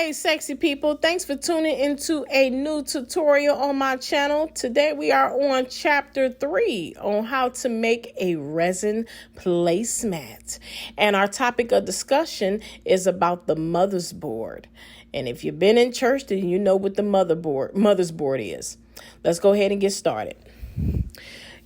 Hey sexy people, thanks for tuning into a new tutorial on my channel. Today we are on chapter 3 on how to make a resin placemat. And our topic of discussion is about the mother's board. And if you've been in church, then you know what the mother's board is. Let's go ahead and get started.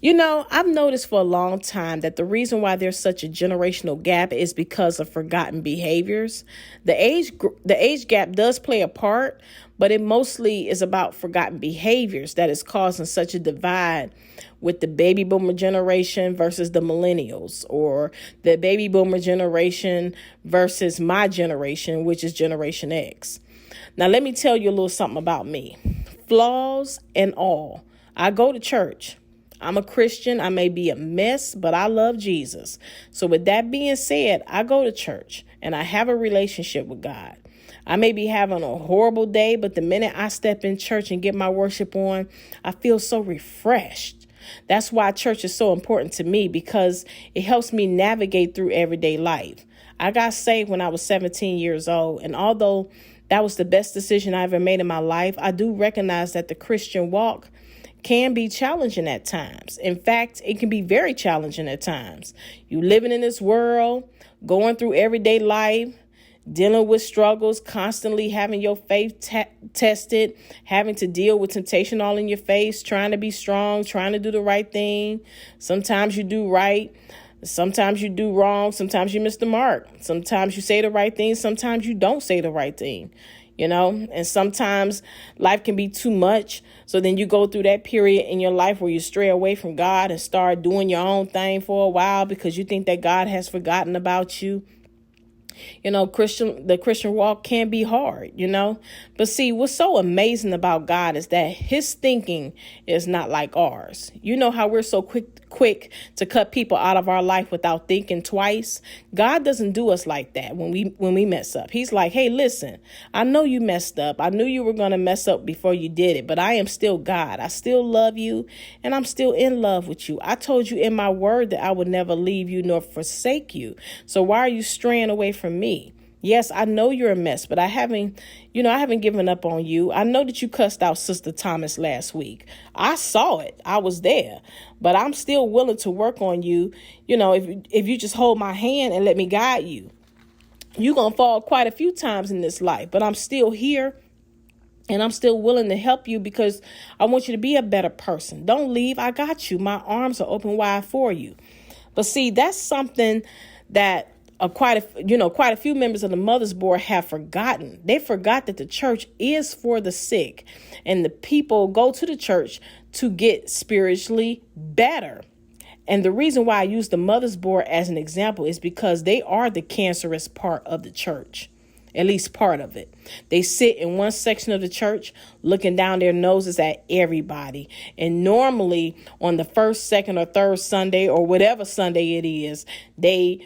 You know, I've noticed for a long time that the reason why there's such a generational gap is because of forgotten behaviors. The age gap does play a part, but it mostly is about forgotten behaviors that is causing such a divide with the baby boomer generation versus the millennials, or the baby boomer generation versus my generation, which is Generation X. Now, let me tell you a little something about me. Flaws and all. I go to church. I'm a Christian. I may be a mess, but I love Jesus. So with that being said, I go to church and I have a relationship with God. I may be having a horrible day, but the minute I step in church and get my worship on, I feel so refreshed. That's why church is so important to me, because it helps me navigate through everyday life. I got saved when I was 17 years old, and although that was the best decision I ever made in my life, I do recognize that the Christian walk can be challenging at times. In fact, it can be very challenging at times. You living in this world, going through everyday life, dealing with struggles, constantly having your faith tested, having to deal with temptation all in your face, trying to be strong, trying to do the right thing. Sometimes you do right. Sometimes you do wrong. Sometimes you miss the mark. Sometimes you say the right thing. Sometimes you don't say the right thing. You know, and sometimes life can be too much. So then you go through that period in your life where you stray away from God and start doing your own thing for a while because you think that God has forgotten about you. You know, the Christian walk can be hard, you know. But see, what's so amazing about God is that his thinking is not like ours. You know how we're so quick to cut people out of our life without thinking twice. God doesn't do us like that when we mess up. He's like, hey, listen, I know you messed up. I knew you were going to mess up before you did it, but I am still God. I still love you, and I'm still in love with you. I told you in my word that I would never leave you nor forsake you. So why are you straying away from me? Yes, I know you're a mess, but I haven't given up on you. I know that you cussed out Sister Thomas last week. I saw it. I was there, but I'm still willing to work on you. You know, if you just hold my hand and let me guide you, you're going to fall quite a few times in this life, but I'm still here. And I'm still willing to help you because I want you to be a better person. Don't leave. I got you. My arms are open wide for you. But see, that's something that quite a few members of the mother's board have forgotten. They forgot that the church is for the sick, and the people go to the church to get spiritually better. And the reason why I use the mother's board as an example is because they are the cancerous part of the church. At least part of it. They sit in one section of the church looking down their noses at everybody. And normally on the first, second, or third Sunday, or whatever Sunday it is, they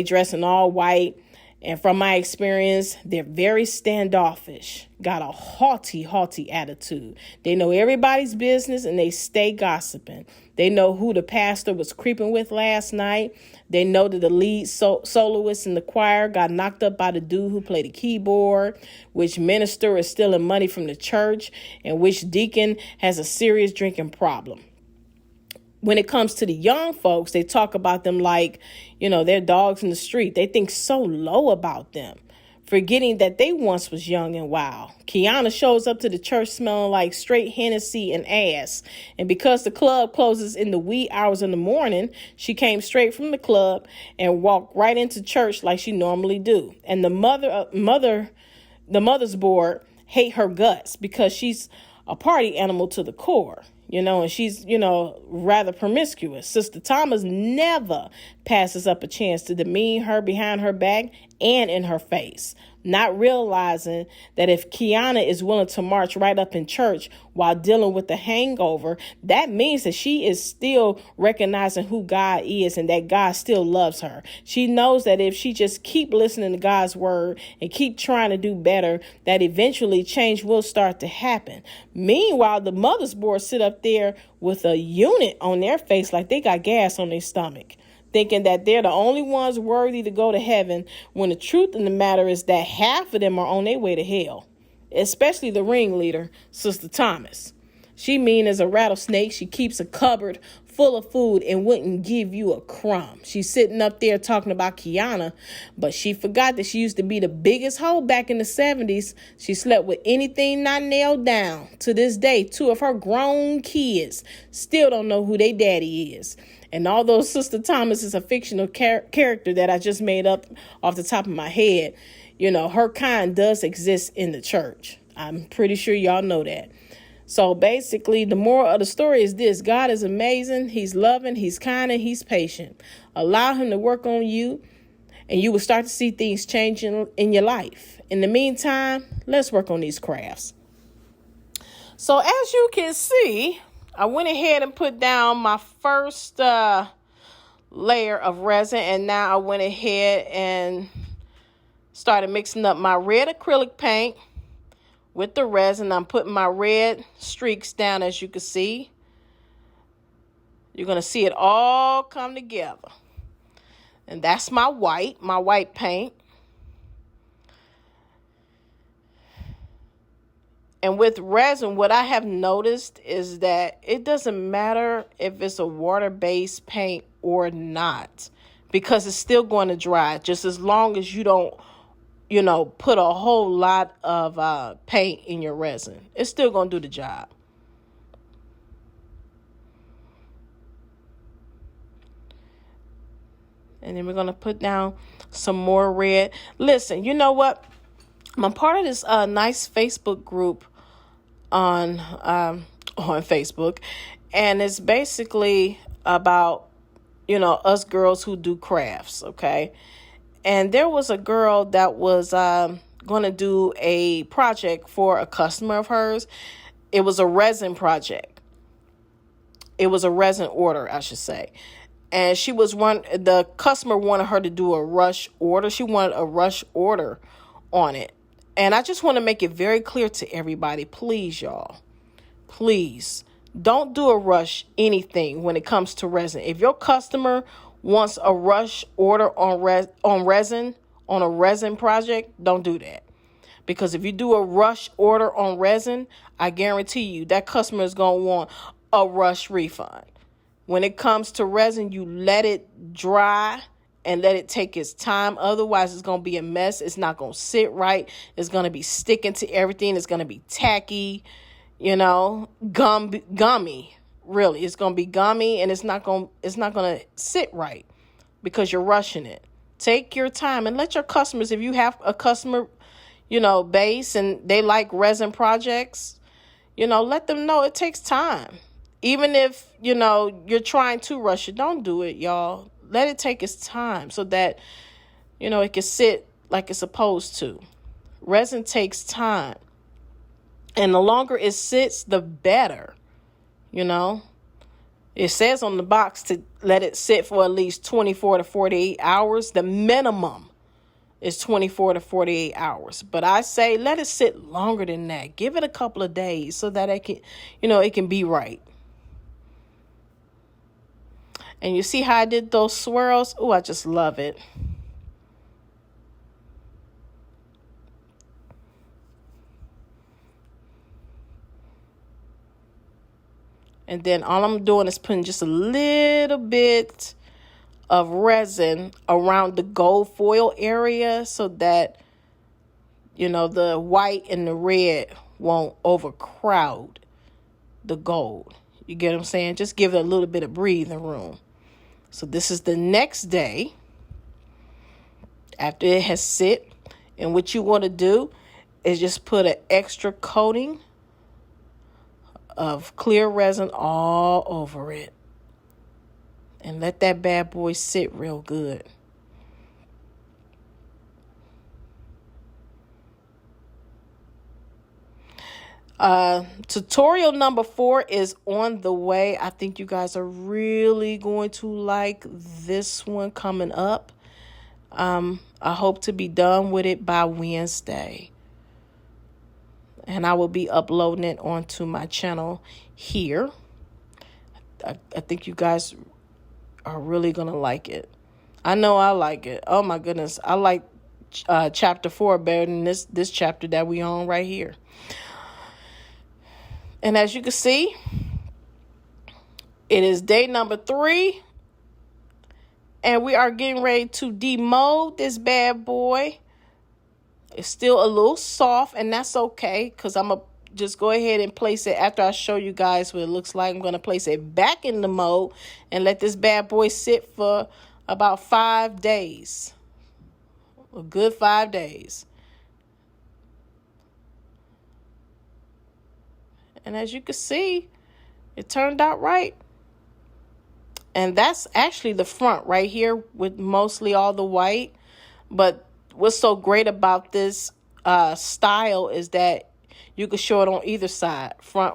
dress in all white. And from my experience, they're very standoffish, got a haughty attitude. They know everybody's business and they stay gossiping. They know who the pastor was creeping with last night. They know that the lead soloist in the choir got knocked up by the dude who played the keyboard, which minister is stealing money from the church, and which deacon has a serious drinking problem. When it comes to the young folks, they talk about them like, they're dogs in the street. They think so low about them, forgetting that they once was young and wild. Kiana shows up to the church smelling like straight Hennessy and ass. And because the club closes in the wee hours in the morning, she came straight from the club and walked right into church like she normally do. And the mother's board hate her guts because she's a party animal to the core. And she's, rather promiscuous. Sister Thomas never passes up a chance to demean her behind her back and in her face, not realizing that if Kiana is willing to march right up in church while dealing with the hangover, that means that she is still recognizing who God is and that God still loves her. She knows that if she just keep listening to God's word and keep trying to do better, that eventually change will start to happen. Meanwhile, the mother's board sit up there with a unit on their face like they got gas on their stomach. thinking that they're the only ones worthy to go to heaven, when the truth in the matter is that half of them are on their way to hell, especially the ringleader, Sister Thomas. She mean as a rattlesnake. She keeps a cupboard full of food and wouldn't give you a crumb. She's sitting up there talking about Kiana, but she forgot that she used to be the biggest hoe back in the 70s. She slept with anything not nailed down. To this day, 2 of her grown kids still don't know who their daddy is. And although Sister Thomas is a fictional character that I just made up off the top of my head, her kind does exist in the church. I'm pretty sure y'all know that. So basically, the moral of the story is this: God is amazing. He's loving, he's kind, and he's patient. Allow him to work on you, and you will start to see things changing in your life. In the meantime, let's work on these crafts. So as you can see, I went ahead and put down my first layer of resin, and now I went ahead and started mixing up my red acrylic paint with the resin. I'm putting my red streaks down, as you can see. You're going to see it all come together. And that's my white paint. And with resin, what I have noticed is that it doesn't matter if it's a water-based paint or not, because it's still going to dry, just as long as you don't put a whole lot of paint in your resin. It's still going to do the job. And then we're going to put down some more red. Listen, you know what? I'm part of this nice Facebook group on Facebook. And it's basically about, us girls who do crafts, okay? And there was a girl that was going to do a project for a customer of hers. It was a resin project. It was a resin order, I should say. And the customer wanted her to do a rush order. She wanted a rush order on it. And I just want to make it very clear to everybody, please, y'all, please don't do a rush anything when it comes to resin. If your customer wants a rush order on resin, on a resin project, don't do that. Because if you do a rush order on resin, I guarantee you that customer is going to want a rush refund. When it comes to resin, you let it dry and let it take its time. Otherwise, it's going to be a mess. It's not going to sit right. It's going to be sticking to everything. It's going to be tacky, gummy. Really, it's going to be gummy, and it's not going to sit right because you're rushing it. Take your time and let your customers, if you have a customer, base and they like resin projects, let them know it takes time. Even if, you're trying to rush it, don't do it, y'all. Let it take its time so that, it can sit like it's supposed to. Resin takes time. And the longer it sits, the better. It says on the box to let it sit for at least 24 to 48 hours. The minimum is 24 to 48 hours. But I say let it sit longer than that. Give it a couple of days so that it can be right. And you see how I did those swirls? Oh, I just love it. And then all I'm doing is putting just a little bit of resin around the gold foil area so that, the white and the red won't overcrowd the gold. You get what I'm saying? Just give it a little bit of breathing room. So this is the next day after it has sit. And what you want to do is just put an extra coating of clear resin all over it. And let that bad boy sit real good. Tutorial number 4 is on the way. I think you guys are really going to like this one coming up. I hope to be done with it by Wednesday. And I will be uploading it onto my channel here. I think you guys are really going to like it. I know I like it. Oh my goodness. I like chapter 4 better than this chapter that we on right here. And as you can see, it is day number 3. And we are getting ready to demold this bad boy. It's still a little soft, and that's okay, because I'm going to just go ahead and place it after I show you guys what it looks like. I'm going to place it back in the mold and let this bad boy sit for about 5 days. A good 5 days. And as you can see, it turned out right. And that's actually the front right here with mostly all the white. But what's so great about this style is that you can show it on either side, front or